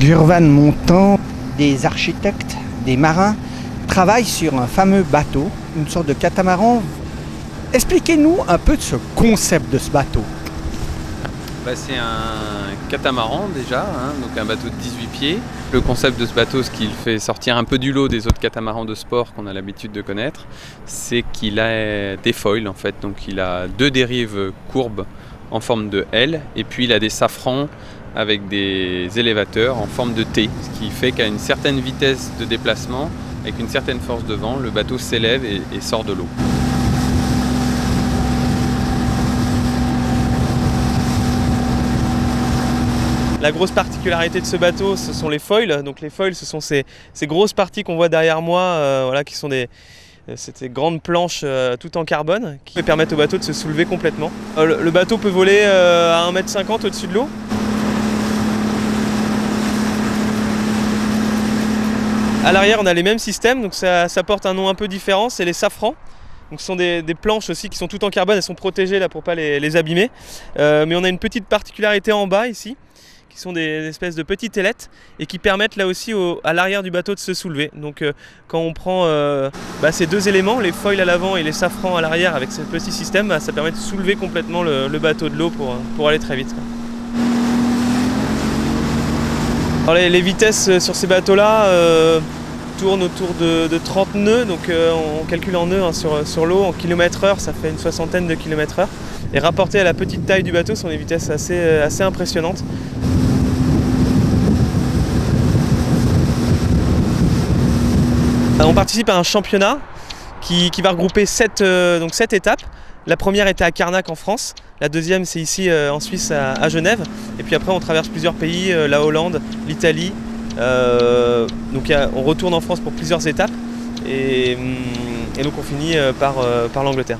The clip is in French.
Gurvan Montan, des architectes, des marins, travaillent sur un fameux bateau, une sorte de catamaran. Expliquez-nous un peu de ce concept de ce bateau. C'est un catamaran déjà, donc un bateau de 18 pieds. Le concept de ce bateau, ce qui le fait sortir un peu du lot des autres catamarans de sport qu'on a l'habitude de connaître, c'est qu'il a des foils en fait. Donc il a deux dérives courbes en forme de L et puis il a des safrans avec des élévateurs en forme de T, ce qui fait qu'à une certaine vitesse de déplacement, avec une certaine force de vent, le bateau s'élève et sort de l'eau. La grosse particularité de ce bateau, ce sont les foils. Donc les foils, ce sont ces grosses parties qu'on voit derrière moi, qui sont ces grandes planches toutes en carbone qui permettent au bateau de se soulever complètement. Le bateau peut voler à 1,50 m au-dessus de l'eau. À l'arrière, on a les mêmes systèmes, donc ça porte un nom un peu différent, c'est les safrans. Donc ce sont des planches aussi qui sont toutes en carbone, elles sont protégées là pour ne pas les abîmer. Mais on a une petite particularité en bas ici, qui sont des espèces de petites ailettes et qui permettent là aussi à l'arrière du bateau de se soulever. Donc quand on prend ces deux éléments, les foils à l'avant et les safrans à l'arrière avec ce petit système, ça permet de soulever complètement le bateau de l'eau pour aller très vite. Alors les vitesses sur ces bateaux-là tournent autour de 30 nœuds, donc on calcule en nœuds sur l'eau, en km/h, ça fait une soixantaine de km/h. Et rapporté à la petite taille du bateau, ce sont des vitesses assez impressionnantes. On participe à un championnat qui va regrouper 7 étapes. La première était à Carnac en France, la deuxième c'est ici en Suisse à Genève. Et puis après on traverse plusieurs pays, la Hollande, l'Italie. On retourne en France pour plusieurs étapes et donc on finit par l'Angleterre.